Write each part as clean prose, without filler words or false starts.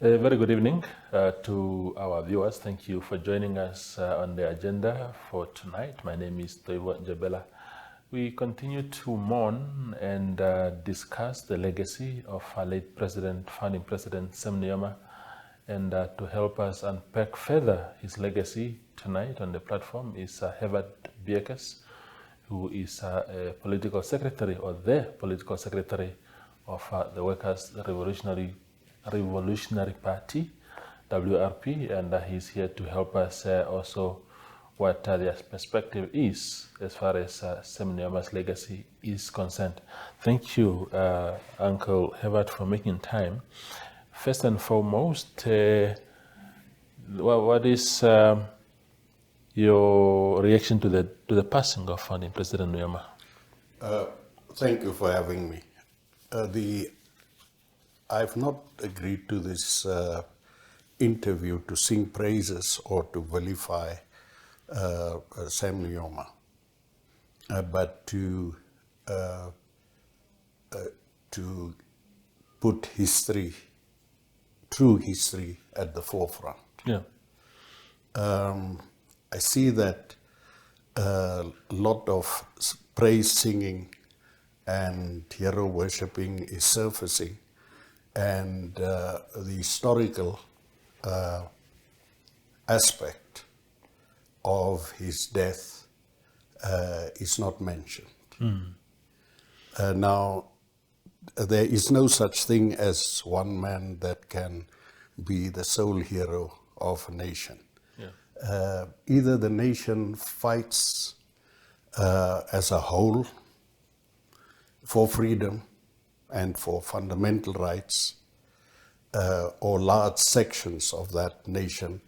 A very good evening to our viewers. Thank you for joining us on the agenda for tonight. My name is Hewat Beukes. We continue to mourn and discuss the legacy of our late Founding President Sam Nujoma, and to help us unpack further his legacy tonight on the platform is Hewat Beukes, who is a political secretary, or the political secretary of the Workers' Revolutionary Party, WRP, and he's here to help us also what their perspective is as far as Sam Nujoma's legacy is concerned. Thank you, Uncle Hewat, for making time. First and foremost, what is your reaction to the passing of Founding President Nujoma? Thank you for having me. I've not agreed to this interview to sing praises or to vilify Sam Nujoma, but to put history, true history, at the forefront. Yeah. I see that a lot of praise singing and hero worshipping is surfacing, and the historical aspect of his death is not mentioned. Now, there is no such thing as one man that can be the sole hero of a nation. Yeah. Either the nation fights as a whole for freedom and for fundamental rights, or large sections of that nation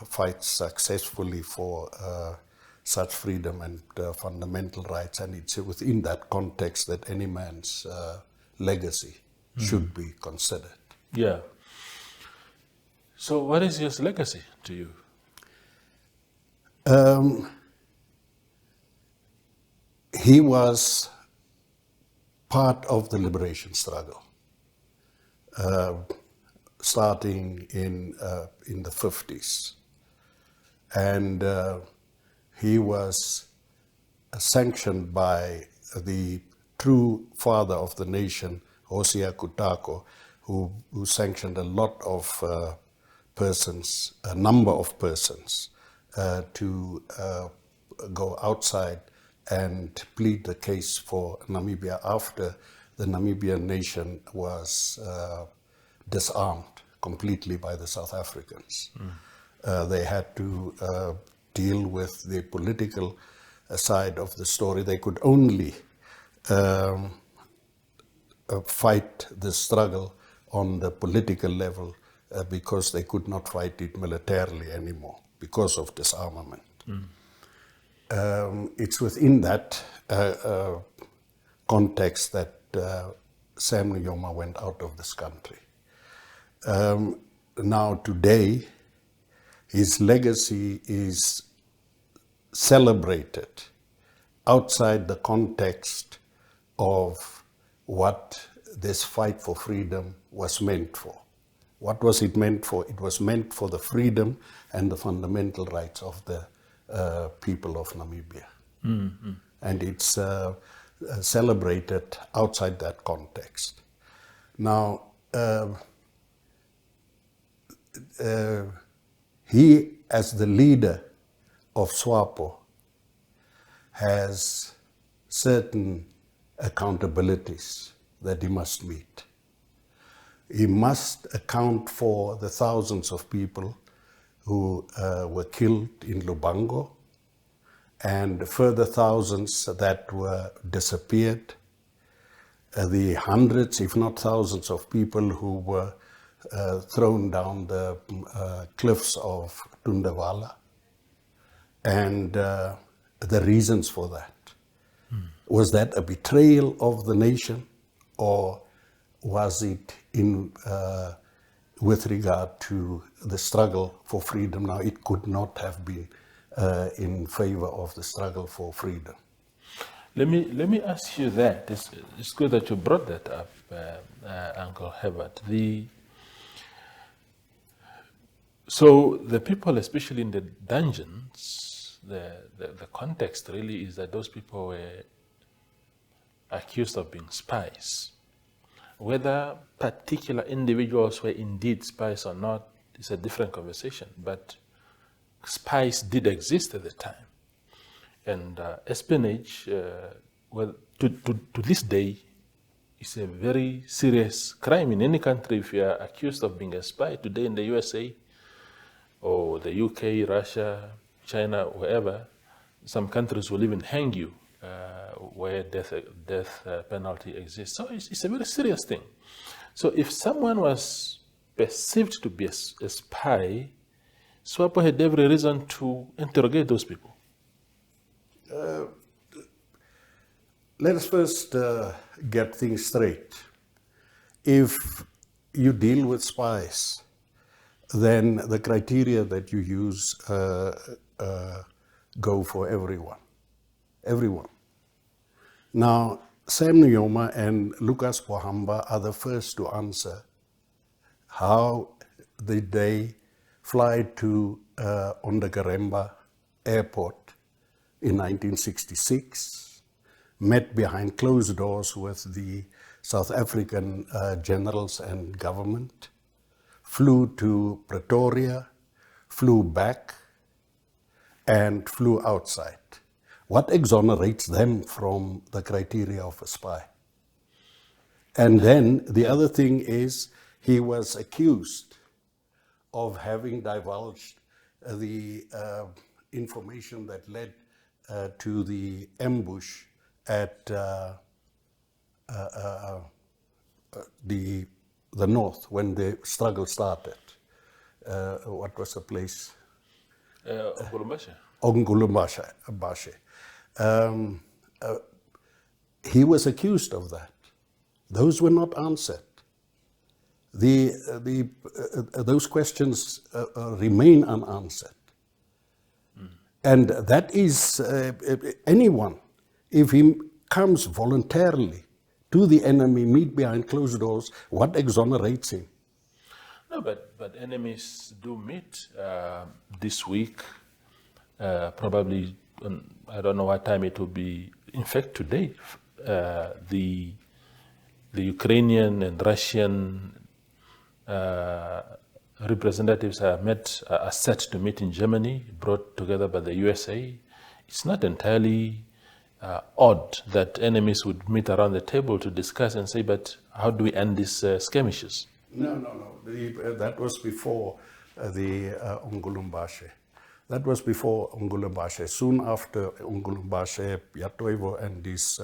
fight successfully for such freedom and fundamental rights, and it's within that context that any man's legacy should be considered. Yeah. So what is his legacy to you? He was part of the liberation struggle, starting in the 50s. And he was sanctioned by the true father of the nation, Hosea Kutako, who sanctioned a lot of persons, a number of persons, to go outside and plead the case for Namibia after the Namibian nation was disarmed completely by the South Africans. They had to deal with the political side of the story. They could only fight the struggle on the political level because they could not fight it militarily anymore because of disarmament. It's within that context that Sam Nujoma went out of this country. Now today, his legacy is celebrated outside the context of what this fight for freedom was meant for. What was it meant for? It was meant for the freedom and the fundamental rights of the people of Namibia. And it's celebrated outside that context. Now, he, as the leader of Swapo, has certain accountabilities that he must meet. He must account for the thousands of people who were killed in Lubango, and further thousands that were disappeared, the hundreds, if not thousands, of people who were thrown down the cliffs of Tundavala, and the reasons for that. Was that a betrayal of the nation, or was it in with regard to the struggle for freedom? Now, it could not have been in favor of the struggle for freedom. Let me ask you that. It's good that you brought that up, Uncle Hewat. So the people, especially in the dungeons, the context really is that those people were accused of being spies. Whether particular individuals were indeed spies or not is a different conversation, but spies did exist at the time. And espionage, well, to this day, is a very serious crime in any country. If you are accused of being a spy today in the USA or the UK, Russia, China, wherever, some countries will even hang you where death penalty exists. So it's a very serious thing. So if someone was perceived to be a spy, Swapo had every reason to interrogate those people. Let us first get things straight. If you deal with spies, then the criteria that you use go for everyone. Everyone. Now, Sam Nujoma and Lucas Pohamba are the first to answer how did they fly to Ondakaremba Airport in 1966, met behind closed doors with the South African generals and government, flew to Pretoria, flew back, and flew outside. What exonerates them from the criteria of a spy? And then the other thing is he was accused of having divulged the information that led to the ambush at the north when the struggle started. What was the place? Ongulumbashe. He was accused of that. Those were not answered. Those questions remain unanswered. And that is anyone, if he comes voluntarily to the enemy, meet behind closed doors, what exonerates him? No, but enemies do meet this week, probably, I don't know what time it will be. In fact, today, the Ukrainian and Russian representatives are set to meet in Germany, brought together by the USA. It's not entirely odd that enemies would meet around the table to discuss and say, but how do we end these skirmishes? No. That was before the Ongulumbashe. That was before Ongulumbashe. Soon after Ongulumbashe, Yatoivo and his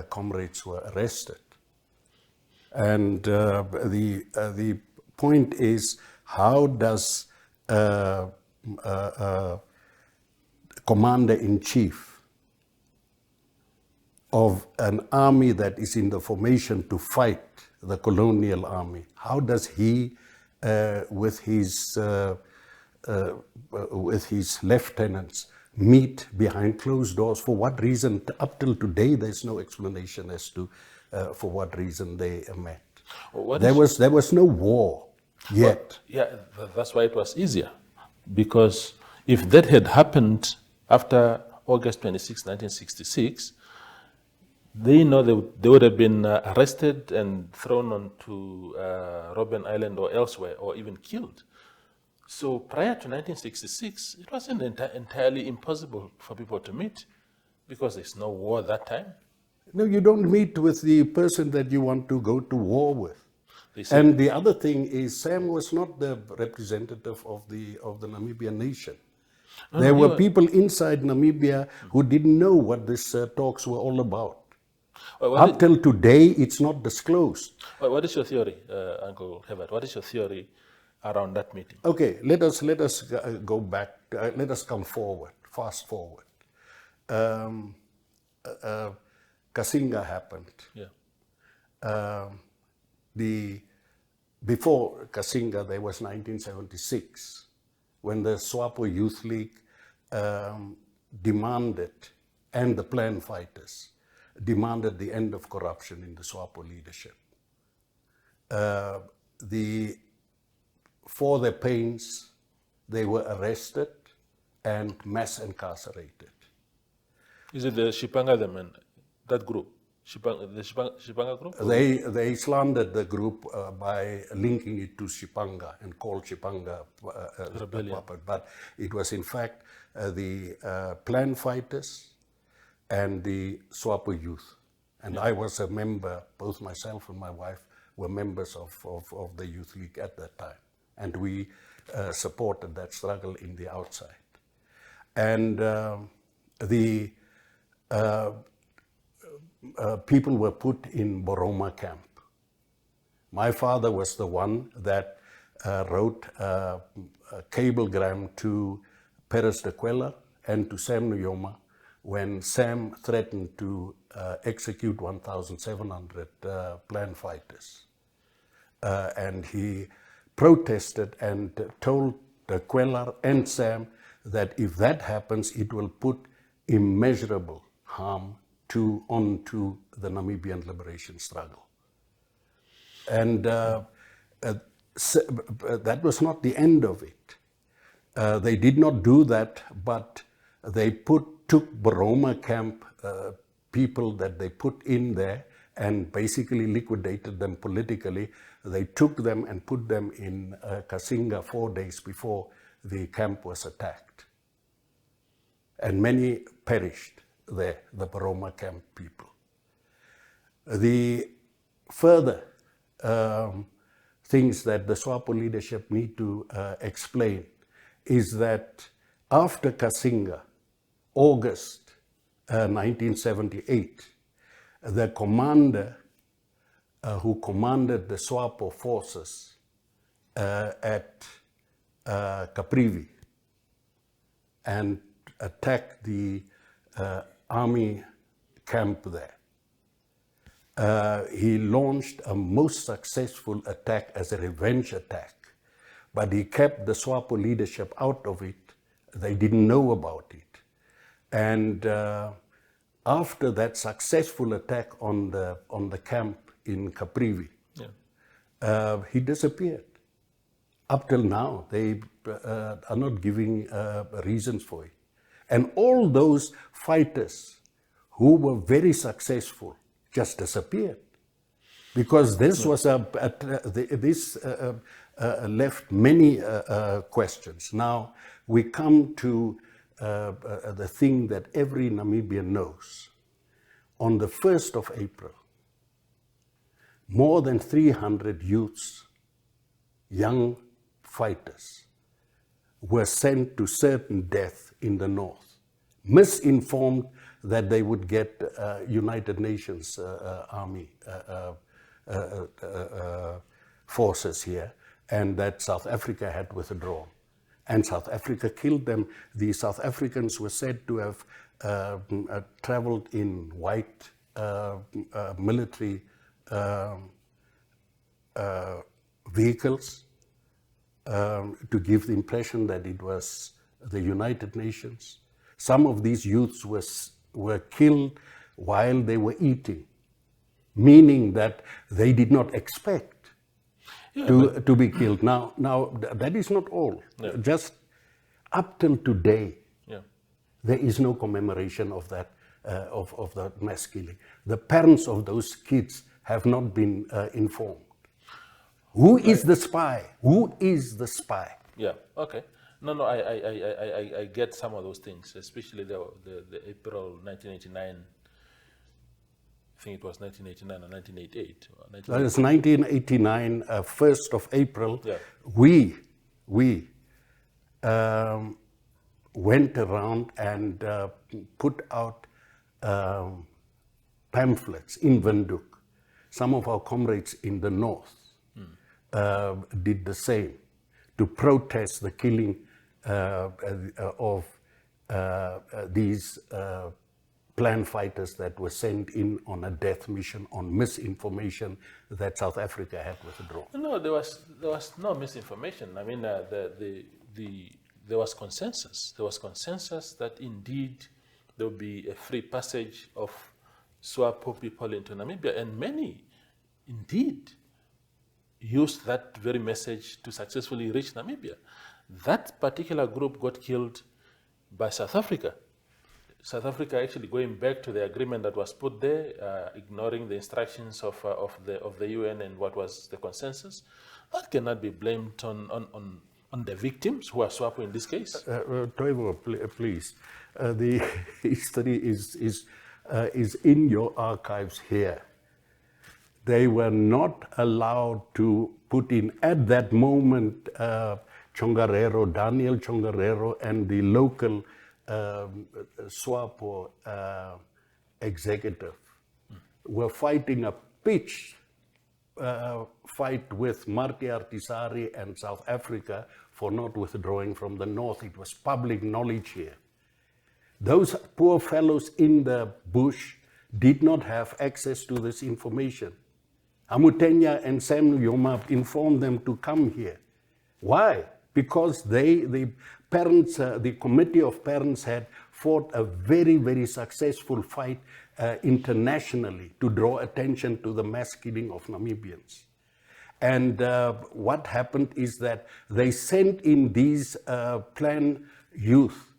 comrades were arrested. And the point is, how does commander-in-chief of an army that is in the formation to fight the colonial army, how does he, with his lieutenants, meet behind closed doors? For what reason? Up till today, there's no explanation as to for what reason they met. There was no war yet. Well, yeah, that's why it was easier. Because if that had happened after August 26, 1966, they know they would have been arrested and thrown onto Robben Island or elsewhere, or even killed. So prior to 1966, it wasn't entirely impossible for people to meet because there's no war at that time. No, you don't meet with the person that you want to go to war with. And the other thing is, Sam was not the representative of the Namibian nation. There were people inside Namibia who didn't know what these talks were all about. Up till today, it's not disclosed. What is your theory, Uncle Hewat? What is your theory around that meeting? Okay, let us go back. Let us come forward, fast forward. Kasinga happened. Yeah. Before Kasinga, there was 1976, when the Swapo Youth League demanded, and the Plan Fighters demanded the end of corruption in the Swapo leadership. For their pains, they were arrested and mass incarcerated. Is it the Shipanga, that group? The Shipanga group? They slandered the group by linking it to Shipanga and called Shipanga rebellion. but it was in fact the Plan Fighters and the Swapo youth. And I was a member, both myself and my wife were members of the Youth League at that time. And we supported that struggle in the outside. And the people were put in Boroma camp. My father was the one that wrote a cablegram to Perez de Cuellar and to Sam Nujoma when Sam threatened to execute 1,700 Plan Fighters. And he protested and told de Cuellar and Sam that if that happens, it will put immeasurable harm onto the Namibian liberation struggle. And that was not the end of it. They did not do that, but they took Boroma camp people that they put in there and basically liquidated them politically. They took them and put them in Kasinga 4 days before the camp was attacked. And many perished there, the Boroma camp people. The further things that the Swapo leadership need to explain is that after Kasinga, August 1978, the commander who commanded the Swapo forces at Caprivi and attacked the army camp there. He launched a most successful attack as a revenge attack, but he kept the Swapo leadership out of it. They didn't know about it. And after that successful attack on the camp in Caprivi, he disappeared. Up till now, they are not giving reasons for it. And all those fighters who were very successful just disappeared, because this was this left many questions. Now we come to the thing that every Namibian knows. On the 1st of April, more than 300 youths, young fighters, were sent to certain death in the north, misinformed that they would get United Nations army forces here, and that South Africa had withdrawn. And South Africa killed them. The South Africans were said to have traveled in white military vehicles to give the impression that it was the United Nations. Some of these youths were killed while they were eating, meaning that they did not expect to be killed. Now that is not all. Yeah. Just up till today, there is no commemoration of that of that mass killing. The parents of those kids have not been informed. Who is the spy? Who is the spy? Yeah. Okay. No. I get some of those things, especially the April 1989. I think it was 1989 or 1988. That is 1989, 1st of April. Yeah. We went around and put out pamphlets in Windhoek. Some of our comrades in the north did the same to protest the killing of these Plan Fighters that were sent in on a death mission on misinformation that South Africa had withdrawn. No, there was no misinformation. I mean, there was consensus. There was consensus that indeed there would be a free passage of Swapo people into Namibia, and many, indeed, used that very message to successfully reach Namibia. That particular group got killed by South Africa. South Africa actually going back to the agreement that was put there, ignoring the instructions of the UN and what was the consensus. That cannot be blamed on the victims, who are Swapo in this case. Toivo, please. The history is in your archives here. They were not allowed to put in, at that moment, Chongarero, Daniel Chongarero, and the local Swapo executive were fighting a pitched fight with Marty Artisari and South Africa for not withdrawing from the North. It was public knowledge here. Those poor fellows in the bush did not have access to this information. Amutenya and Sam Nujoma informed them to come here. Why? Because the parents, the committee of parents had fought a very, very successful fight internationally to draw attention to the mass killing of Namibians. And what happened is that they sent in these planned youth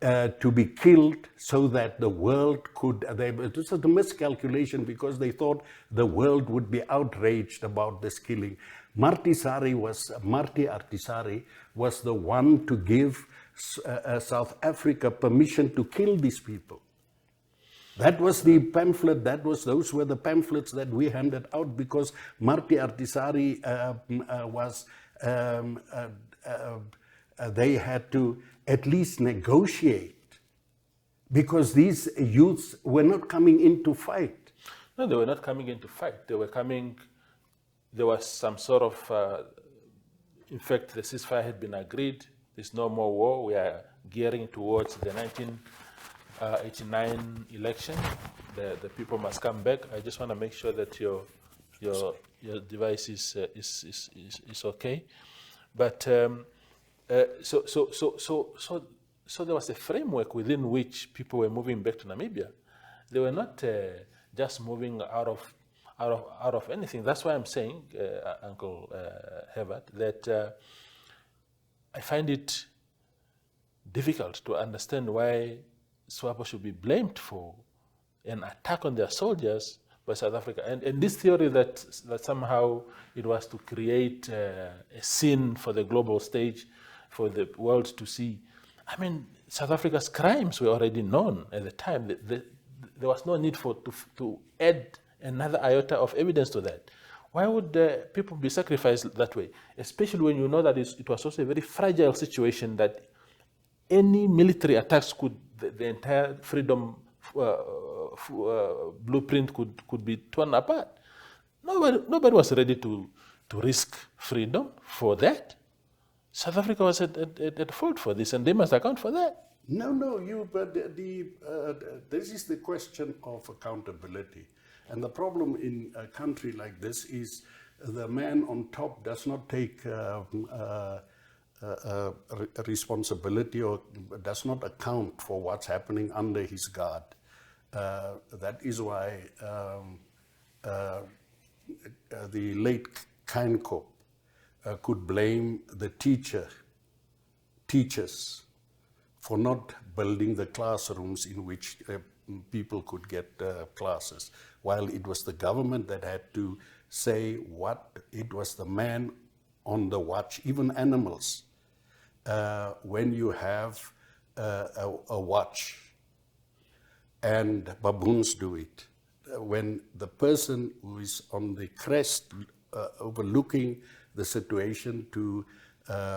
to be killed so that the world could, it was a miscalculation because they thought the world would be outraged about this killing. Marty Artisari was the one to give South Africa permission to kill these people. That was the pamphlet, those were the pamphlets that we handed out because Marty Artisari they had to at least negotiate because these youths were not coming in to fight. No, they were not coming in to fight. They were coming, there was some sort of, in fact, the ceasefire had been agreed. There's no more war. We are gearing towards the 1989 election. The people must come back. I just want to make sure that your device is okay. But so there was a framework within which people were moving back to Namibia. They were not just moving out of anything. That's why I'm saying, Uncle Hewat, that I find it difficult to understand why Swapo should be blamed for an attack on their soldiers by South Africa. And this theory that somehow it was to create a scene for the global stage, for the world to see. I mean, South Africa's crimes were already known at the time. There was no need to add another iota of evidence to that. Why would people be sacrificed that way? Especially when you know that it was also a very fragile situation, that any military attacks could, the entire freedom blueprint could be torn apart. Nobody was ready to risk freedom for that. South Africa was at fault for this, and they must account for that. But this is the question of accountability. And the problem in a country like this is the man on top does not take responsibility or does not account for what's happening under his guard. That is why the late Keinkop could blame the teachers for not building the classrooms in which people could get classes, while it was the government that had to say what it was the man on the watch, even animals. When you have a watch, and baboons do it, when the person who is on the crest overlooking the situation to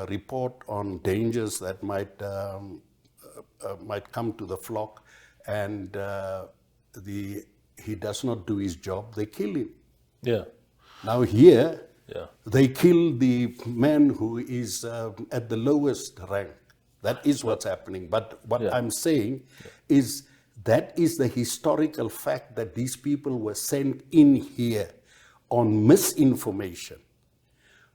report on dangers that might come to the flock, and he does not do his job, they kill him. Yeah. Now here, they kill the man who is at the lowest rank. That is what's happening. But what I'm saying is that is the historical fact that these people were sent in here on misinformation,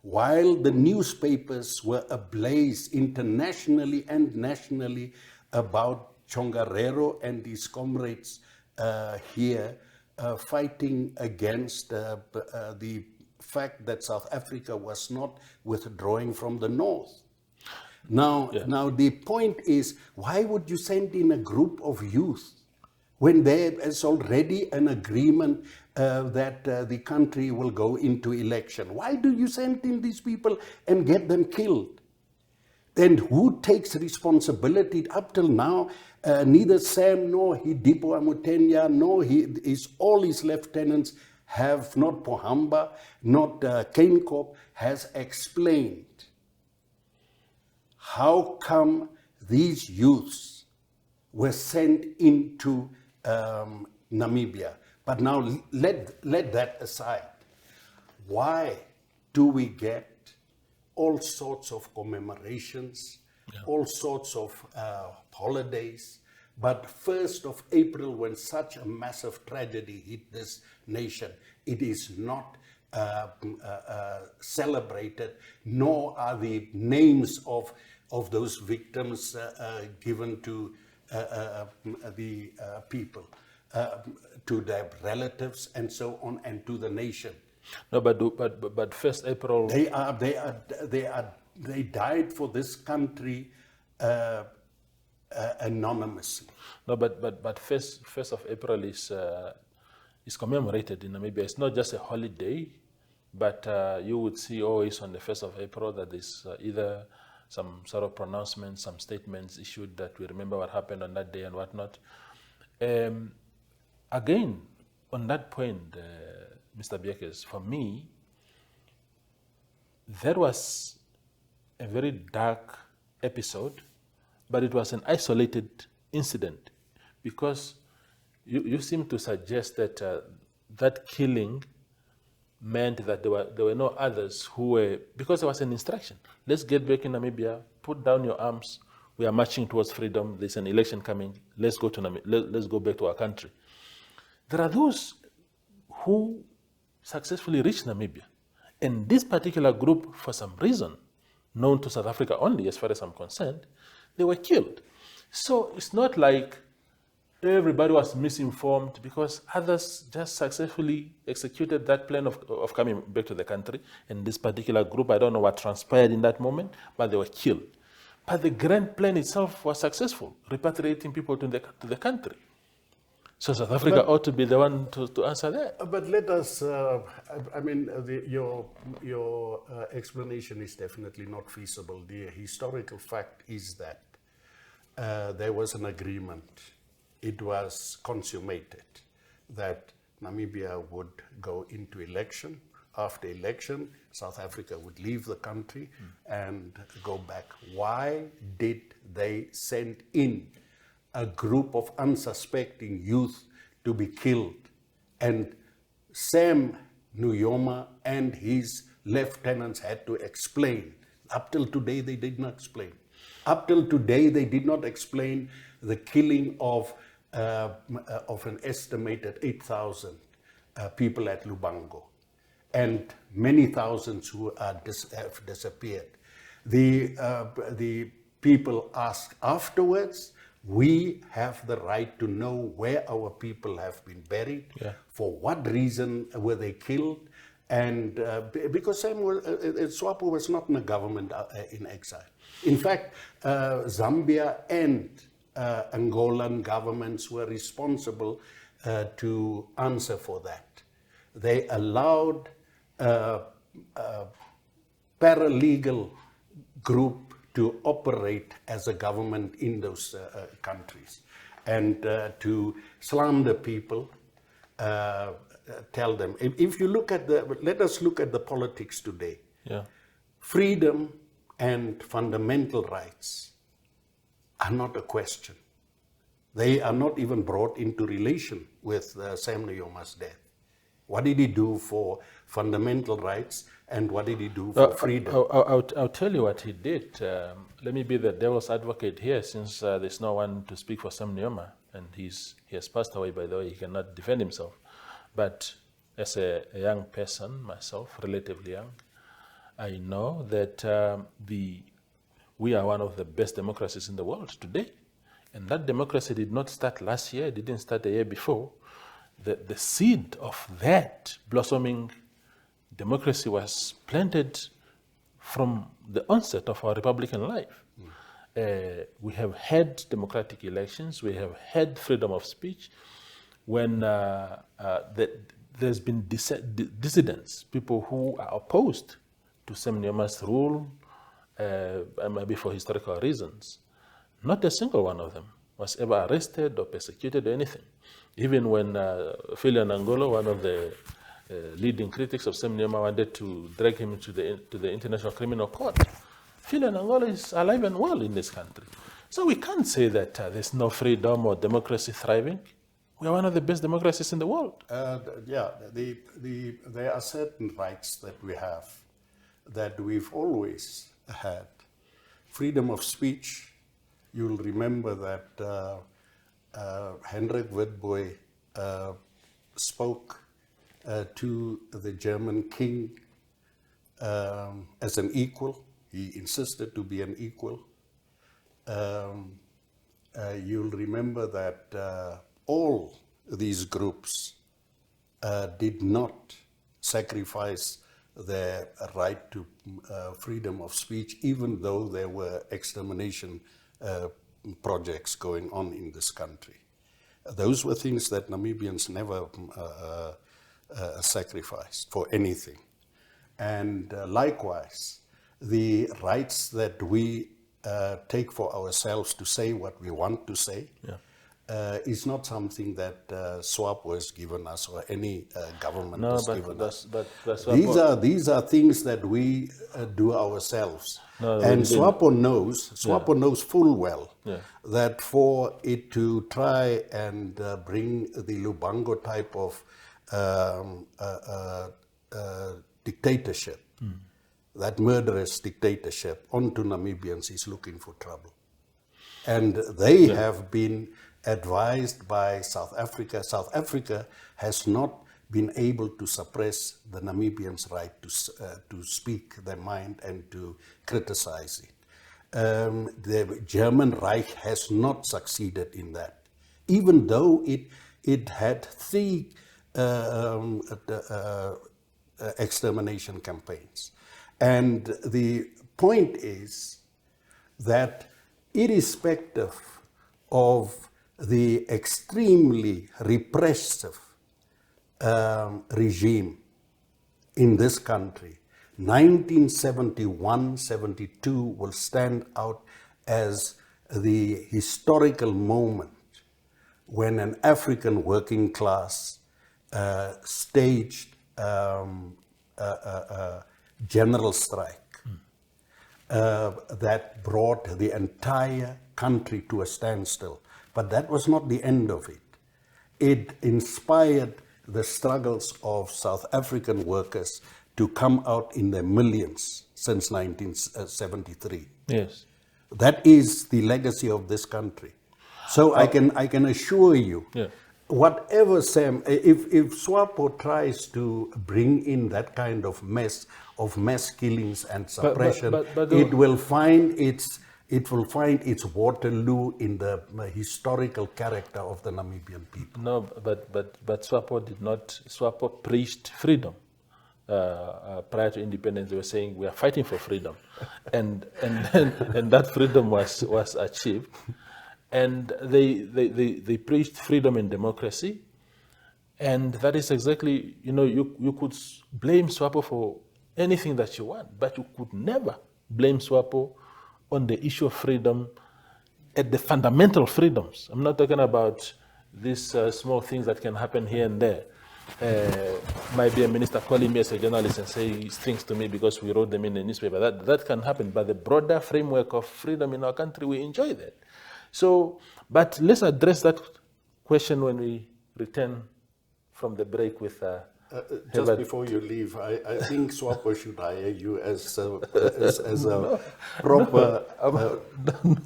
while the newspapers were ablaze internationally and nationally about Chongarero and his comrades here fighting against the fact that South Africa was not withdrawing from the North. Now, now the point is, why would you send in a group of youth when there is already an agreement that the country will go into election? Why do you send in these people and get them killed? And who takes responsibility? Up till now, neither Sam nor Hidipo Amutenya nor all his lieutenants have, not Pohamba, not Keinkop, has explained how come these youths were sent into Namibia. But now let that aside. Why do we get all sorts of commemorations, all sorts of holidays, but 1st of April, when such a massive tragedy hit this nation, it is not celebrated, nor are the names of those victims given to the people, to their relatives, and so on, and to the nation. No, but 1st April. They died for this country anonymously. No, but 1st of April is commemorated in Namibia. It's not just a holiday, but you would see always on the 1st of April that there's either some sort of pronouncement, some statements issued that we remember what happened on that day and whatnot. Again, on that point, Mr. Beukes, for me, that was a very dark episode, but it was an isolated incident, because you seem to suggest that that killing meant that there were no others who were, because there was an instruction. Let's get back in Namibia, put down your arms, we are marching towards freedom, there's an election coming, let's go to Namibia, let's go back to our country. There are those who successfully reached Namibia. And this particular group, for some reason, known to South Africa only, as far as I'm concerned, they were killed. So it's not like everybody was misinformed, because others just successfully executed that plan of coming back to the country. And this particular group, I don't know what transpired in that moment, but they were killed. But the grand plan itself was successful, repatriating people to the country. So South Africa ought to be the one to answer that. But let us, I mean, your explanation is definitely not feasible. The historical fact is that there was an agreement. It was consummated that Namibia would go into election. After election, South Africa would leave the country and go back. Why did they send in a group of unsuspecting youth to be killed? And Sam Nujoma and his lieutenants had to explain. Up till today, they did not explain. Up till today, they did not explain the killing of an estimated 8,000 people at Lubango, and many thousands who have disappeared. The people asked afterwards, we have the right to know where our people have been buried, for what reason were they killed, and because Swapo was not in a government in exile. In fact, Zambia and Angolan governments were responsible to answer for that. They allowed a paralegal group to operate as a government in those countries, and to slander people, tell them. If you look at let us look at the politics today. Freedom and fundamental rights are not a question. They are not even brought into relation with Sam Nujoma's death. What did he do for fundamental rights, and what did he do for freedom? I'll tell you what he did. Let me be the devil's advocate here, since there's no one to speak for Sam Nujoma, and he has passed away, by the way. He cannot defend himself. But as a young person, myself, relatively young, I know that we are one of the best democracies in the world today. And that democracy did not start last year, it didn't start a year before. The seed of that blossoming democracy was planted from the onset of our Republican life. We have had democratic elections, we have had freedom of speech. When there's been dissidents, people who are opposed to Sam Nujoma's rule, maybe for historical reasons, not a single one of them was ever arrested or persecuted or anything. Even when Philip Nangolo, one of the leading critics of Sam Nujoma, wanted to drag him to the International Criminal Court, Philip Nangolo is alive and well in this country. So we can't say that there's no freedom or democracy thriving. We are one of the best democracies in the world. Yeah, there are certain rights that we have that we've always had. Freedom of speech. You'll remember that Hewat Beukes spoke to the German king as an equal. He insisted to be an equal. You'll remember that all these groups did not sacrifice their right to freedom of speech, even though there were extermination projects going on in this country. Those were things that Namibians never sacrificed for anything. And likewise, the rights that we take for ourselves to say what we want to say is not something that Swapo has given us or any government has given us. These are things that we do ourselves. And Swapo knows full well that for it to try and bring the Lubango type of dictatorship, that murderous dictatorship onto Namibians is looking for trouble. And they have been advised by South Africa. South Africa has not been able to suppress the Namibians' right to speak their mind and to criticize it. The German Reich has not succeeded in that, even though it had 3 extermination campaigns. And the point is that irrespective of the extremely repressive regime in this country, 1971-72 will stand out as the historical moment when an African working class staged general strike that brought the entire country to a standstill. But that was not the end of it. It inspired the struggles of South African workers to come out in their millions since 1973. Yes. That is the legacy of this country. So I can assure you, whatever Sam, if Swapo tries to bring in that kind of mass killings and suppression, it will find its Waterloo in the historical character of the Namibian people. No, but Swapo did not. Swapo preached freedom. Prior to independence, they were saying we are fighting for freedom, and that freedom was achieved. And they preached freedom and democracy, and that is exactly, you could blame Swapo for anything that you want, but you could never blame Swapo on the issue of freedom at the fundamental freedoms. I'm not talking about these small things that can happen here and there. Might be a minister calling me as a journalist and say things to me because we wrote them in the newspaper. That can happen, but the broader framework of freedom in our country, we enjoy that. So, but let's address that question when we return from the break with just before you leave, I think Swapo should hire you as a proper...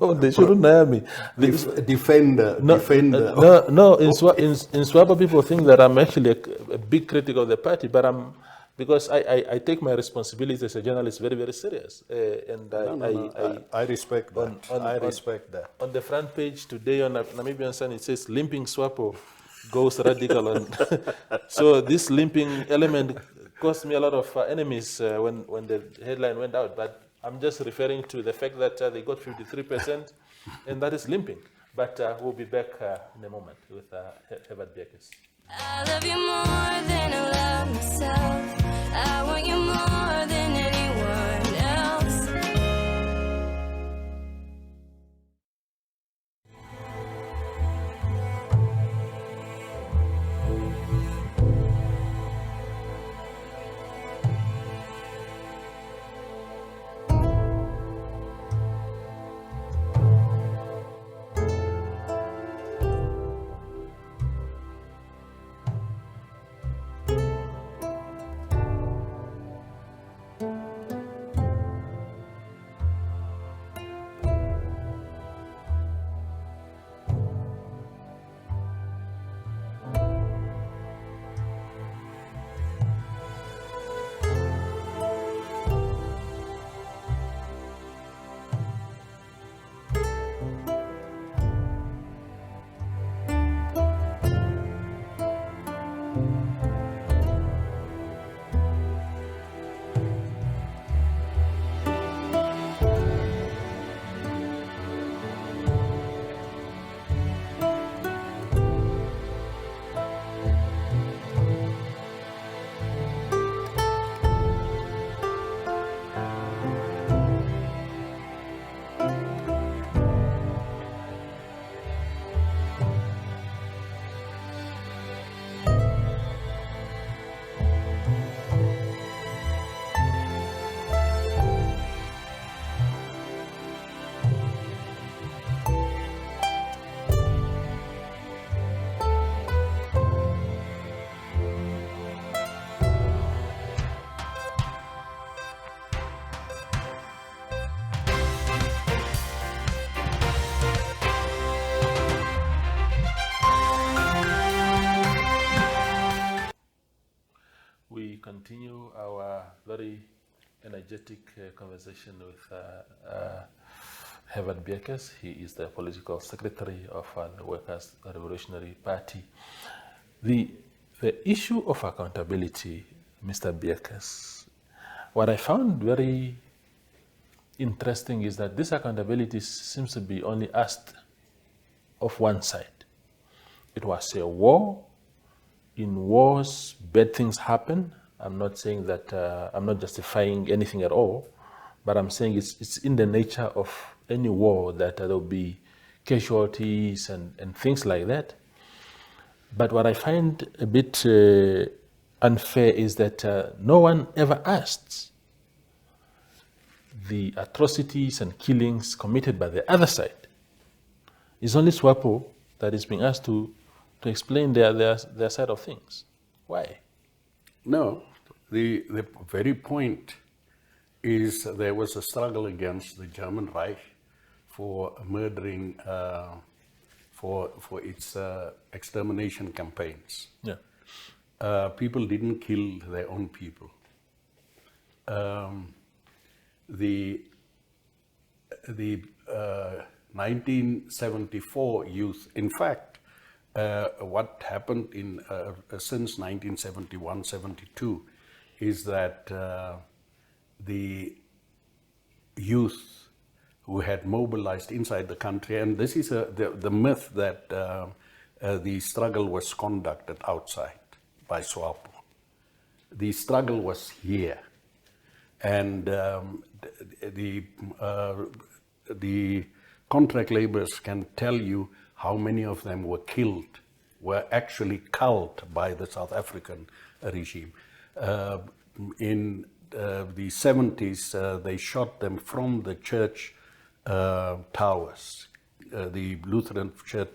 no, they shouldn't hire me. Defender. No, in Swapo people think that I'm actually a big critic of the party, but because I take my responsibility as a journalist very, very serious. I respect that. I respect that. On the front page today on Namibian Sun, it says, limping Swapo goes radical. So this limping element caused me a lot of enemies when the headline went out, but I'm just referring to the fact that they got 53%, and that is limping. But we'll be back in a moment with Hewat Beukes. I love you more than I love myself. I want you more than anyone else. We continue our very energetic conversation with Hewat Beukes. He is the political secretary of the Workers' Revolutionary Party. The issue of accountability, Mr. Beukes, what I found very interesting is that this accountability seems to be only asked of one side. It was a war. In wars, bad things happen. I'm not saying that, I'm not justifying anything at all, but I'm saying it's in the nature of any war that there will be casualties and things like that. But what I find a bit unfair is that no one ever asks the atrocities and killings committed by the other side. It's only Swapo that is being asked to explain their side of things. Why? No, the very point is there was a struggle against the German Reich for murdering, for its extermination campaigns. Yeah. People didn't kill their own people. The 1974 youth, in fact, what happened since 1971-72 is that the youth who had mobilized inside the country, and this is the myth that the struggle was conducted outside by Swapo. The struggle was here, and the contract laborers can tell you how many of them were killed, were actually culled by the South African regime. In the 70s, they shot them from the church towers, the Lutheran church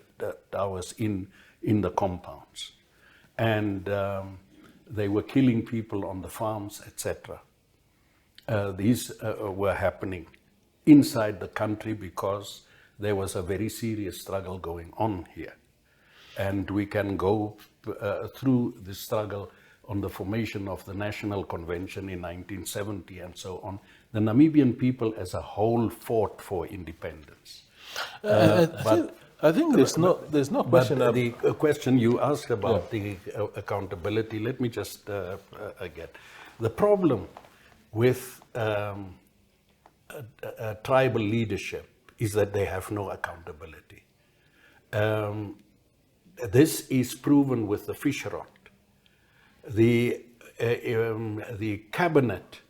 towers in the compounds. And they were killing people on the farms, etc. These were happening inside the country because there was a very serious struggle going on here. And we can go through the struggle on the formation of the National Convention in 1970 and so on. The Namibian people as a whole fought for independence. I think there's no question. But the question you asked about the accountability, let me just again. The problem with tribal leadership is that they have no accountability. This is proven with the fish rod. The cabinet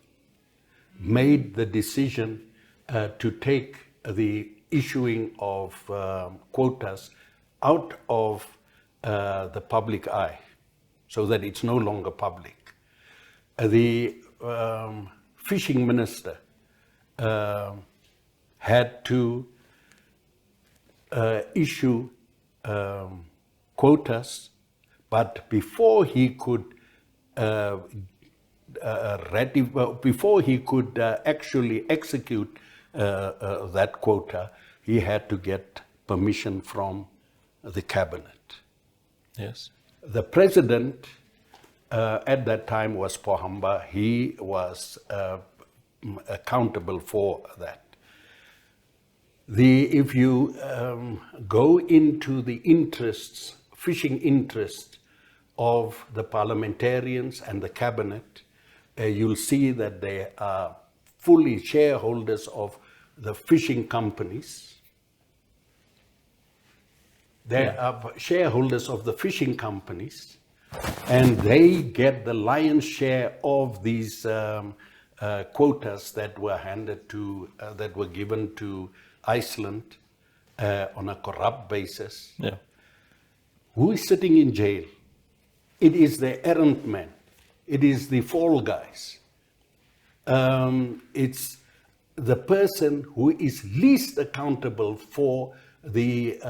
made the decision to take the issuing of quotas out of the public eye, so that it's no longer public. The fishing minister had to issue quotas, but before he could actually execute that quota, he had to get permission from the cabinet. Yes. The president at that time was Pohamba. He was accountable for that. If you go into the interests, fishing interests of the parliamentarians and the cabinet, you'll see that they are fully shareholders of the fishing companies. They are shareholders of the fishing companies, and they get the lion's share of these quotas that were handed to, that were given to Iceland on a corrupt basis. Yeah. Who is sitting in jail? It is the errant men. It is the fall guys. It's the person who is least accountable for the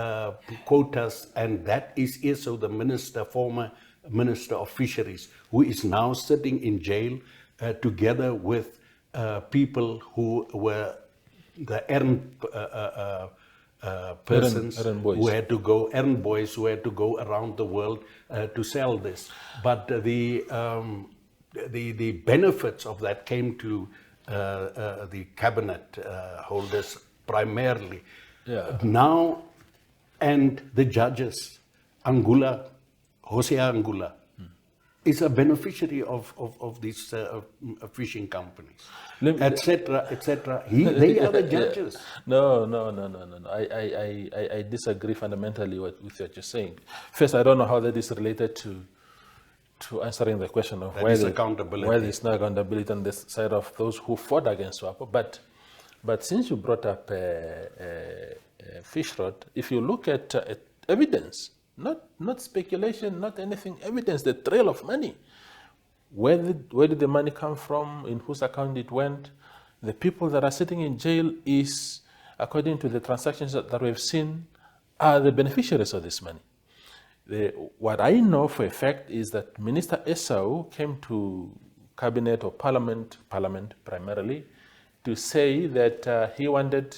quotas, and that is also the minister, former Minister of Fisheries, who is now sitting in jail together with people who were the errant persons errand boys. who had to go, errand boys who had to go around the world to sell this. But the benefits of that came to the cabinet holders primarily. Yeah. Now, and the judges, Angula, Hosea Angula, is a beneficiary of these fishing companies, etc., etc. They are the judges. No. I disagree fundamentally with what you're saying. First, I don't know how that is related to answering the question of why there's no accountability on the side of those who fought against Swapo. But since you brought up fish rod, if you look at evidence, not speculation, not anything, evidence, the trail of money, where did the money come from, in whose account it went, the people that are sitting in jail is, according to the transactions that we've seen, are the beneficiaries of this money. What I know for a fact is that Minister Esau came to cabinet or parliament primarily, to say that he wanted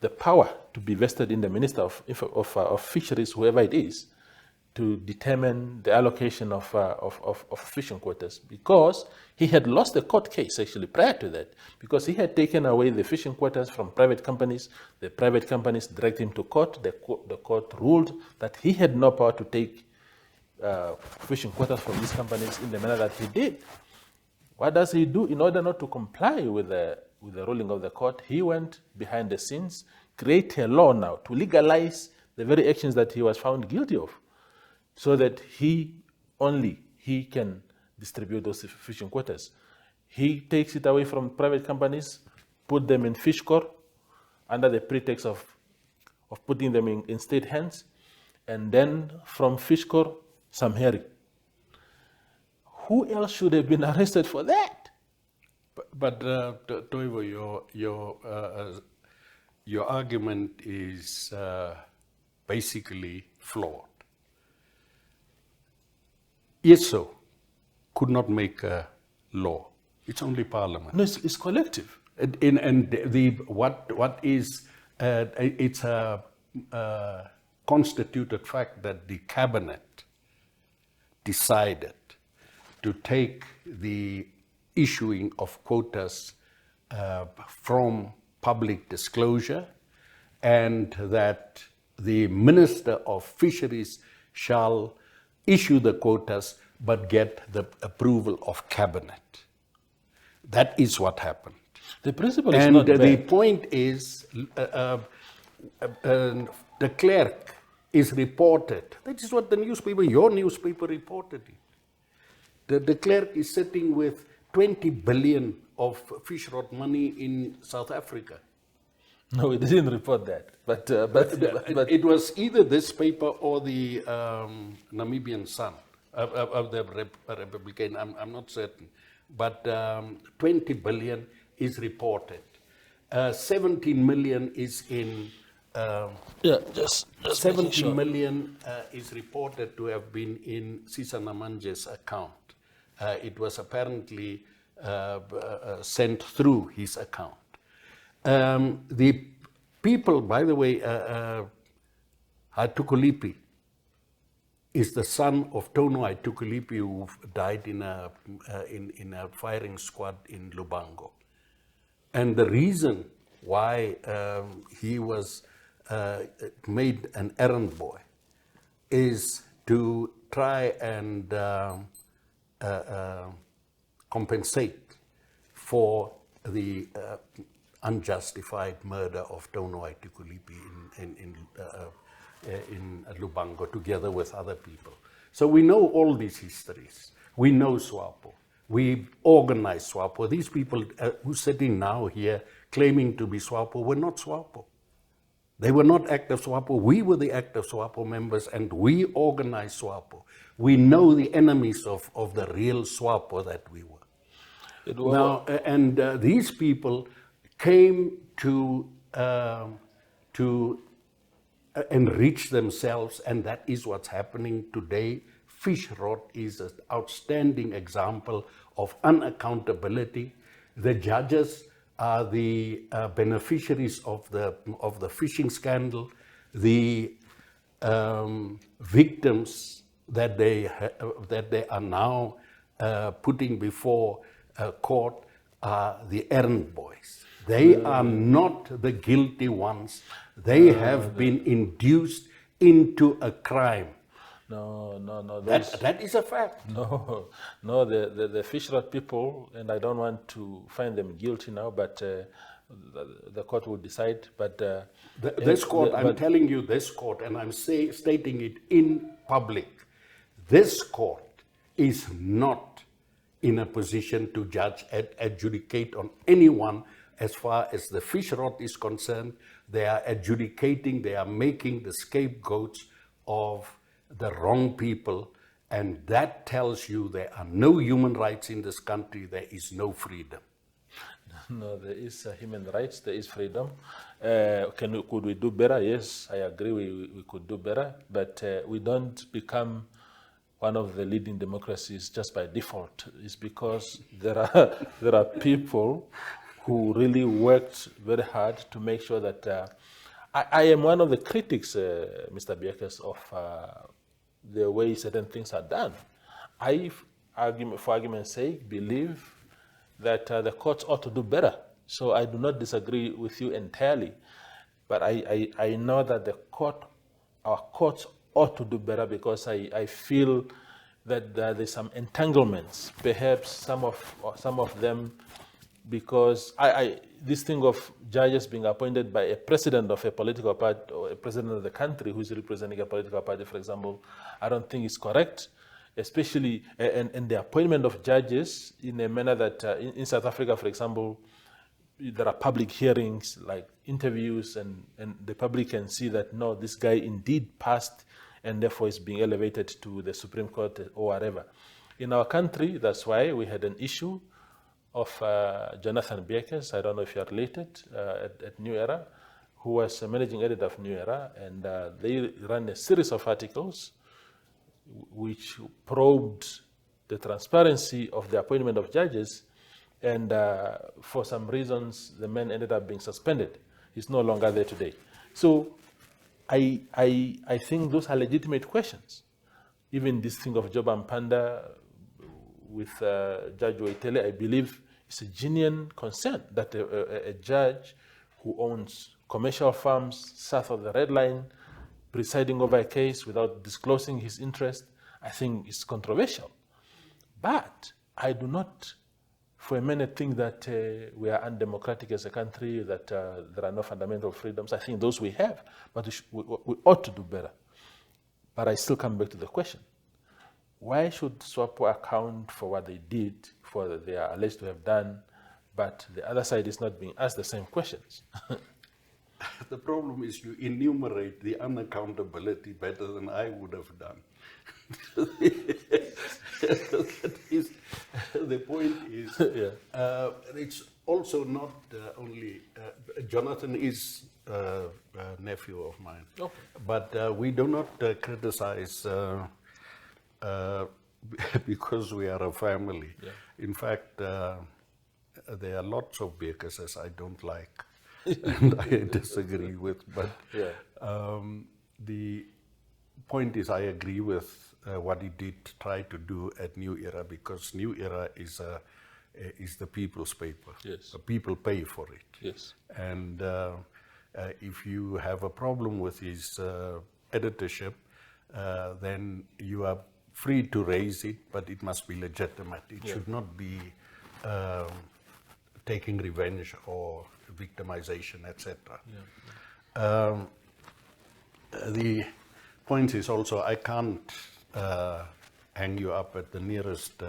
the power to be vested in the Minister of Fisheries, whoever it is, to determine the allocation of fishing quotas, because he had lost the court case actually prior to that, because he had taken away the fishing quotas from private companies. The private companies dragged him to court. The court ruled that he had no power to take fishing quotas from these companies in the manner that he did. What does he do in order not to comply with the ruling of the court? He went behind the scenes, create a law now to legalize the very actions that he was found guilty of, so that he can distribute those fishing quotas. He takes it away from private companies, put them in fish corps under the pretext of putting them in state hands, and then from fish corps, some herring. Who else should have been arrested for that? But Toivo, your argument is basically flawed. ESO could not make a law. It's only Parliament. No, it's collective. It's a constituted fact that the cabinet decided to take the issuing of quotas from public disclosure, and that the Minister of Fisheries shall issue the quotas, but get the approval of cabinet. That is what happened. The principle is And not the bad. point is, the clerk is reported. That is what the newspaper, your newspaper, reported it. The clerk is sitting with 20 billion of fish rod money in South Africa. No, we didn't report that. But It was either this paper or the Namibian Sun, of the Republican, I'm not certain. But 20 billion is reported. 17 million is in... just 17 making sure. million is reported to have been in Sisa Namanje's account. It was apparently sent through his account. The people, by the way, Hatukulipi is the son of Tono Hatukulipi, who died in a firing squad in Lubango. And the reason why he was made an errand boy is to try and compensate for the unjustified murder of Tono Hatukulipi in Lubango, together with other people. So we know all these histories. We know Swapo. We organized Swapo. These people who are sitting now here claiming to be Swapo were not Swapo. They were not active Swapo. We were the active Swapo members, and we organized Swapo. We know the enemies of the real Swapo that we were. Now, and these people came to enrich themselves, and that is what's happening today. Fish rot is an outstanding example of unaccountability. The judges are the beneficiaries of the fishing scandal. The victims that they are now putting before court are the errand boys. They are not the guilty ones. They have been induced into a crime. No. That is a fact. No, the fish rod people, and I don't want to find them guilty now, but the court will decide. But this court, I'm telling you, this court, and I'm stating it in public, this court is not in a position to judge and adjudicate on anyone. As far as the fish rod is concerned, they are adjudicating, they are making the scapegoats of the wrong people, and that tells you there are no human rights in this country, there is no freedom. No, there is human rights, there is freedom. Could we do better? Yes, I agree we could do better, but we don't become one of the leading democracies just by default. It's because there are people who really worked very hard to make sure that... I am one of the critics, Mr. Beukes, of the way certain things are done. I, for argument's sake, believe that the courts ought to do better. So I do not disagree with you entirely. But I know that our courts ought to do better, because I feel that there's some entanglements, perhaps some of them, because this thing of judges being appointed by a president of a political party or a president of the country who is representing a political party, for example, I don't think is correct, especially and the appointment of judges in a manner that in South Africa, for example, there are public hearings, like interviews, and the public can see that, no, this guy indeed passed and therefore is being elevated to the Supreme Court or whatever. In our country, that's why we had an issue of Jonathan Beukes, I don't know if you are related, at New Era, who was a managing editor of New Era, and they ran a series of articles which probed the transparency of the appointment of judges, and for some reasons, the man ended up being suspended. He's no longer there today. So I think those are legitimate questions. Even this thing of Job and Panda with Judge Waitele, I believe it's a genuine concern that a judge who owns commercial farms south of the red line, presiding over a case without disclosing his interest, I think is controversial. But I do not for a minute think that we are undemocratic as a country, that there are no fundamental freedoms. I think those we have, but we ought to do better. But I still come back to the question. Why should Swapo account for what they did, for what they are alleged to have done, but the other side is not being asked the same questions? The problem is you enumerate the unaccountability better than I would have done. That is, the point is, it's also not only, Jonathan is a nephew of mine, Okay. but we do not criticize because we are a family. Yeah. In fact, there are lots of Beukeses I don't like and I disagree with, but the point is I agree with what he did try to do at New Era, because New Era is the people's paper. Yes. The people pay for it. Yes. And if you have a problem with his editorship, then you are free to raise it, but it must be legitimate. It should not be taking revenge or victimization, etc. The point is also, I can't hang you up at the nearest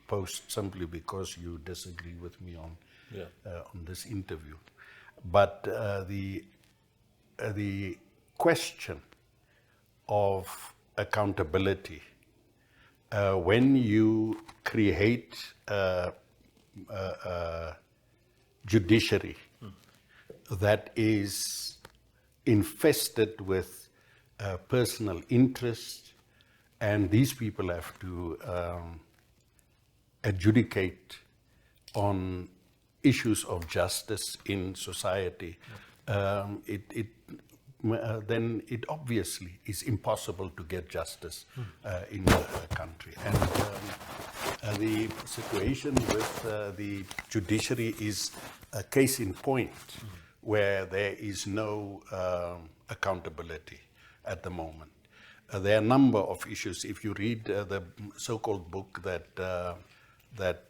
post simply because you disagree with me on this interview. But the question of accountability, when you create a judiciary that is infested with personal interest, and these people have to adjudicate on issues of justice in society, then it obviously is impossible to get justice in the country. And the situation with the judiciary is a case in point where there is no accountability at the moment. There are a number of issues. If you read the so-called book that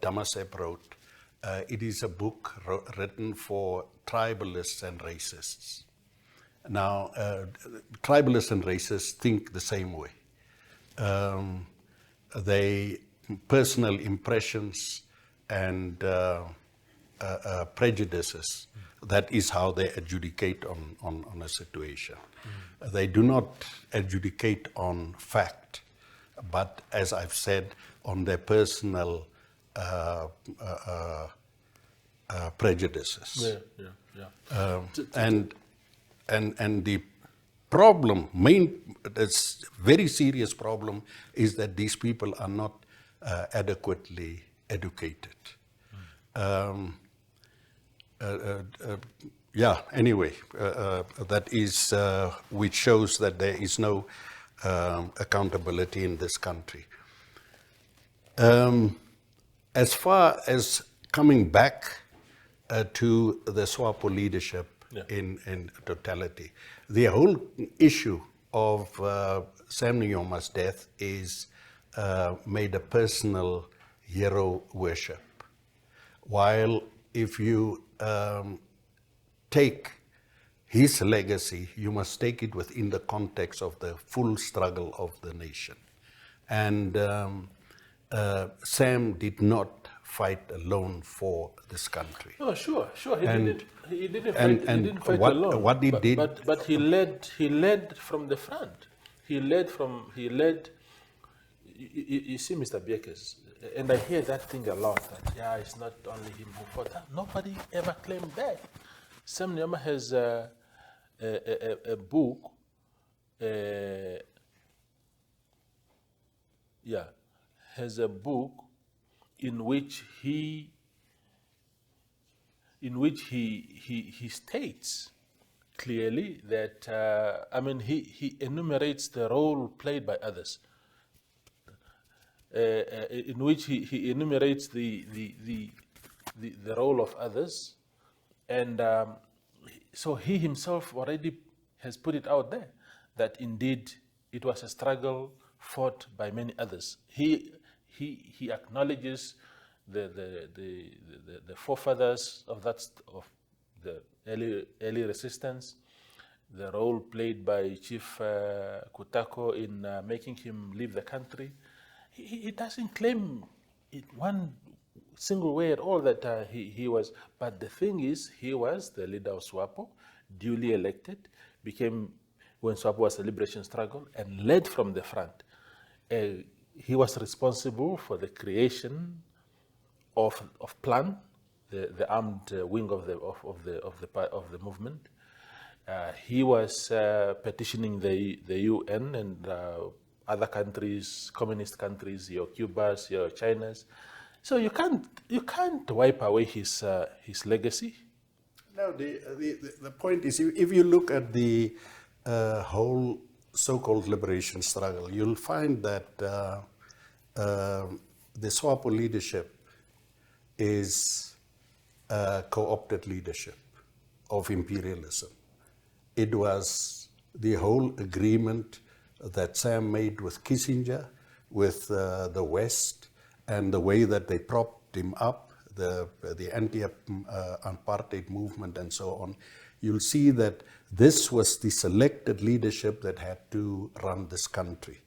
Damasep wrote, it is a book written for tribalists and racists. Now, tribalists and racists think the same way. They personal impressions and prejudices. That is how they adjudicate on a situation. They do not adjudicate on fact, but as I've said, on their personal prejudices. And the problem, this very serious problem, is that these people are not adequately educated. Anyway, that is which shows that there is no accountability in this country. As far as coming back to the Swapo leadership in totality, the whole issue of Sam Nujoma's death is made a personal hero worship. While if you take his legacy, you must take it within the context of the full struggle of the nation. And Sam did not fight alone for this country. Oh, sure. He didn't fight alone. What he did, but he led from the front. You see, Mr. Beukes, and I hear that thing a lot, that it's not only him who fought. Nobody ever claimed that. Sam Nujoma has a book, in which he states clearly that he enumerates the role played by others, in which he enumerates the role of others, and so he himself already has put it out there that indeed it was a struggle fought by many others. He he acknowledges the forefathers of the early resistance, the role played by Chief Kutako in making him leave the country. He doesn't claim it one single way at all that he was. But the thing is, he was the leader of Swapo, duly elected, became, when Swapo was a liberation struggle, and led from the front. He was responsible for the creation of PLAN, the armed wing of the movement. He was petitioning the UN and other countries, communist countries, your Cubas, your Chinas. So you can't wipe away his legacy. No, the point is, if you look at the whole so-called liberation struggle, you'll find that the Swapo leadership is co-opted leadership of imperialism. It was the whole agreement that Sam made with Kissinger, with the West, and the way that they propped him up, the anti-apartheid movement and so on. You'll see that this was the selected leadership that had to run this country.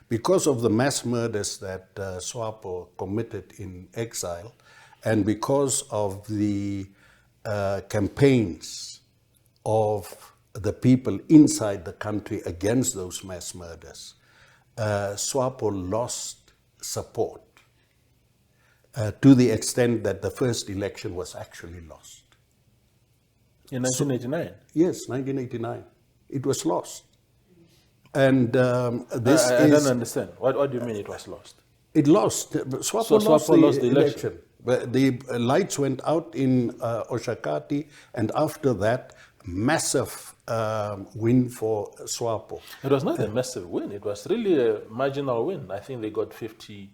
Because of the mass murders that Swapo committed in exile, and because of the campaigns of the people inside the country against those mass murders, Swapo lost support to the extent that the first election was actually lost. In 1989? Yes, 1989. It was lost. And this I don't understand. What do you mean it was lost? It lost. Swapo lost the election. But the lights went out in Oshakati, and after that, massive win for Swapo. It was not a massive win. It was really a marginal win. I think they got 57%,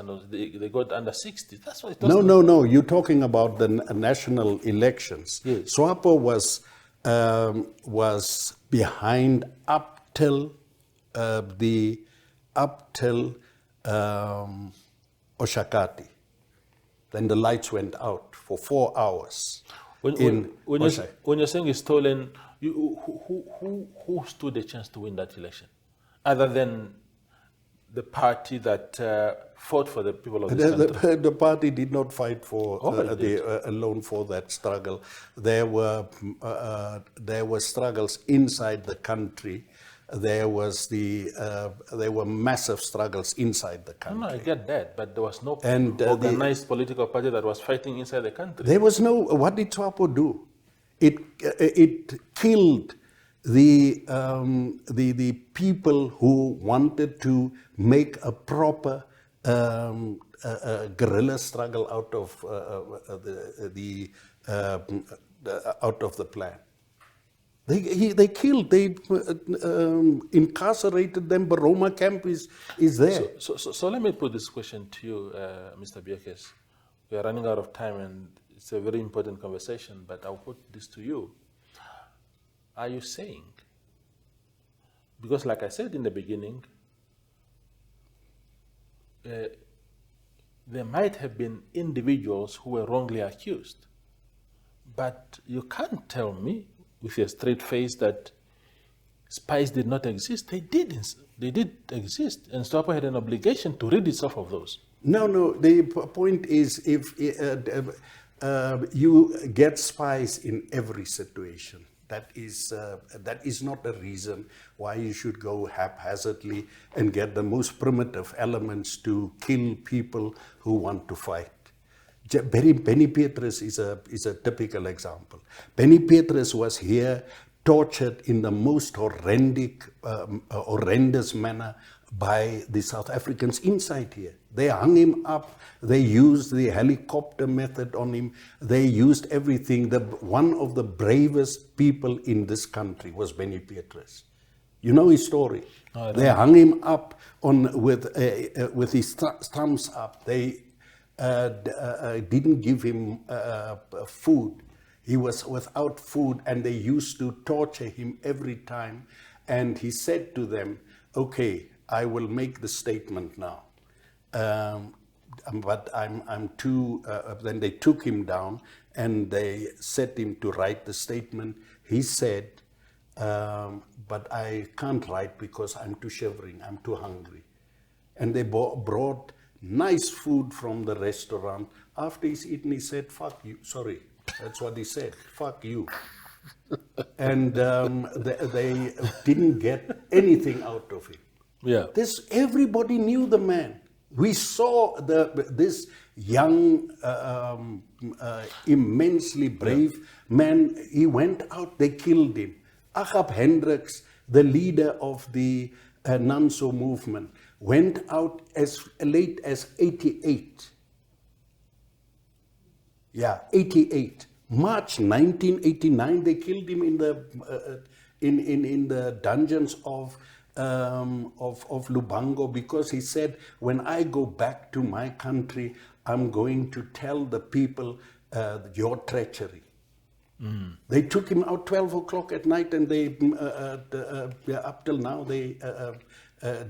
or they got under 60. That's what it was. No. You're talking about the national elections. Yes. Swapo was behind up till Oshakati. Then the lights went out for 4 hours. When you're saying it's stolen, who stood a chance to win that election, other than the party that fought for the people of this country? The party did not fight for alone for that struggle. There were struggles inside the country. There were massive struggles inside the country. No, I get that, but there was no organized political party that was fighting inside the country. There was no. What did Swapo do? It killed the people who wanted to make a proper guerrilla struggle out of the plan. They killed, they incarcerated them. Baroma camp is there. So let me put this question to you, Mr. Beukes. We are running out of time, and it's a very important conversation, but I'll put this to you. Are you saying, because like I said in the beginning, there might have been individuals who were wrongly accused, but you can't tell me with a straight face that spies did not exist. They did exist, and Swapo had an obligation to rid itself of those. No. The point is, if you get spies in every situation, that is not a reason why you should go haphazardly and get the most primitive elements to kill people who want to fight. Benny Petrus is a typical example. Benny Petrus was here, tortured in the most horrendous manner by the South Africans inside here. They hung him up. They used the helicopter method on him. They used everything. One of the bravest people in this country was Benny Petrus. You know his story. No, they hung him up with his thumbs up. They didn't give him food. He was without food, and they used to torture him every time. And he said to them, okay, I will make the statement now. but I'm too. Then they took him down and they set him to write the statement. He said, but I can't write because I'm too shivering, I'm too hungry. And they brought nice food from the restaurant. After he's eaten, he said, fuck you. Sorry, that's what he said, fuck you. And they didn't get anything out of him. Yeah. Everybody knew the man. We saw this young, immensely brave man. He went out, they killed him. Agap Hendricks, the leader of the Nanso movement, went out as late as 88. Yeah, 88. March 1989, they killed him in the dungeons of Lubango, because he said, when I go back to my country, I'm going to tell the people your treachery. Mm. They took him out 12 o'clock at night, and they up till now they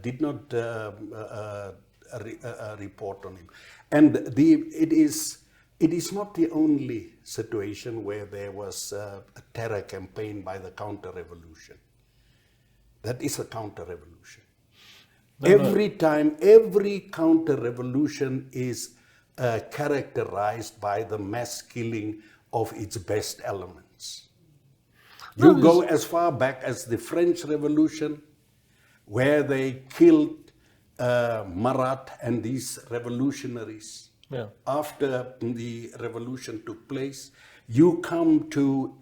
did not report on him. And it is not the only situation where there was a terror campaign by the counter-revolution. That is a counter-revolution. Every time, every counter-revolution is characterized by the mass killing of its best elements. You go as far back as the French Revolution, where they killed Marat and these revolutionaries. Yeah. After the revolution took place, you come to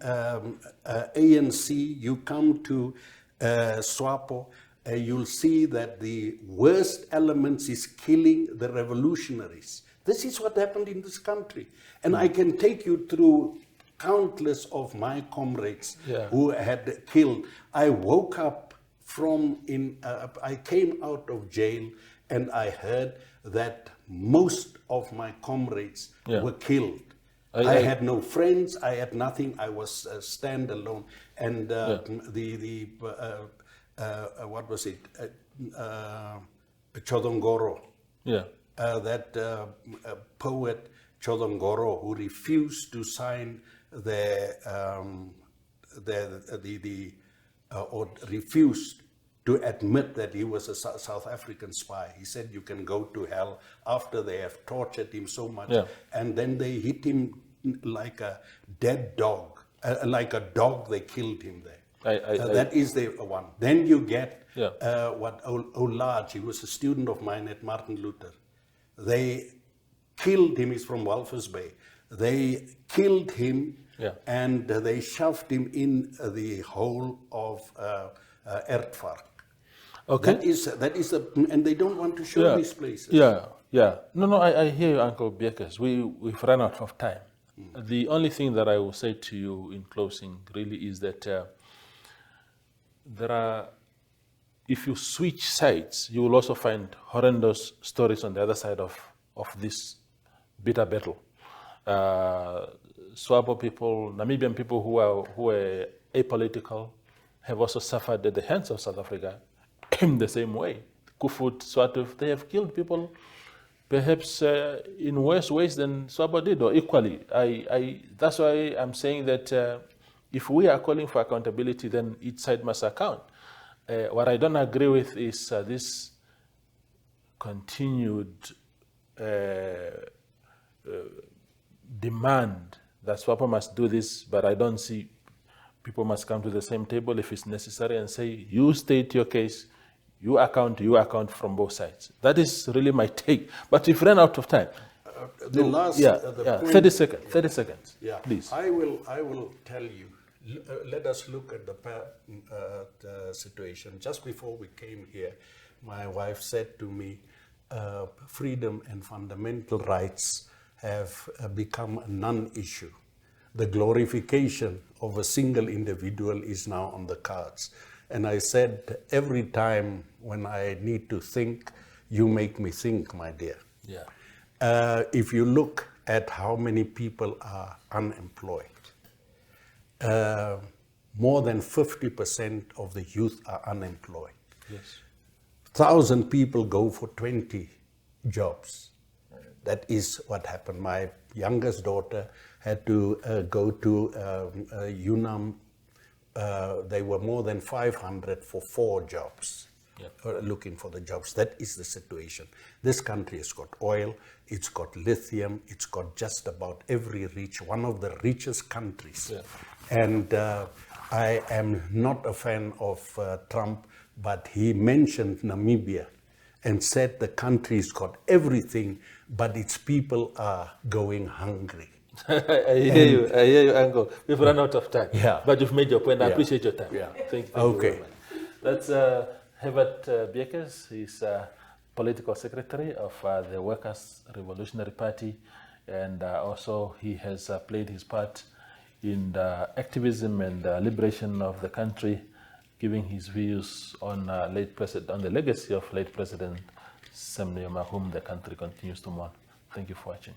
ANC, you come to Swapo, you'll see that the worst elements is killing the revolutionaries. This is what happened in this country. And I can take you through countless of my comrades who had killed. I woke up I came out of jail and I heard that most of my comrades were killed. I had no friends, I had nothing, I was standalone. And what was it? Chodongoro. Yeah. That poet Chodongoro, who refused to sign or refused to admit that he was a South African spy. He said, you can go to hell, after they have tortured him so much. Yeah. And then they hit him like a dead dog. Like a dog, they killed him there. That is the one. Then you get Olaj, he was a student of mine at Martin Luther. They killed him, he's from Walvis Bay. They killed him and they shoved him in the hole of Ertvark. Okay. That is and they don't want to show these places. Yeah. No, I hear you, Uncle Beukes. We've run out of time. Mm. The only thing that I will say to you in closing really is that if you switch sides, you will also find horrendous stories on the other side of this bitter battle. Swapo people, Namibian people who are apolitical, have also suffered at the hands of South Africa in the same way. Kufut, Swatuf, they have killed people perhaps in worse ways than Swapo did, or equally. That's why I'm saying that if we are calling for accountability, then each side must account. What I don't agree with is this continued demand that Swapo must do this, but I don't see people must come to the same table if it's necessary and say, you state your case, you account from both sides. That is really my take. But we've run out of time. The last, point, 30 seconds, please. I will tell you. Let us look at the situation. Just before we came here, my wife said to me, freedom and fundamental rights have become a non-issue. The glorification of a single individual is now on the cards. And I said, every time when I need to think, you make me think, my dear. Yeah. If you look at how many people are unemployed, more than 50% of the youth are unemployed. Yes. 1,000 people go for 20 jobs. That is what happened. My youngest daughter had to go to UNAM. They were more than 500 for 4 jobs, looking for the jobs. That is the situation. This country has got oil, it's got lithium, it's got just about every one of the richest countries. Yeah. And I am not a fan of Trump, but he mentioned Namibia and said the country's got everything, but its people are going hungry. I hear you, Uncle. We've run out of time. Yeah. But you've made your point. I Yeah. appreciate your time. Yeah. Thank you Okay. very much. That's Hewat Beukes. He's political secretary of the Workers' Revolutionary Party, and also he has played his part in the activism and liberation of the country, giving his views on the legacy of late President Sam Nujoma, whom the country continues to mourn. Thank you for watching.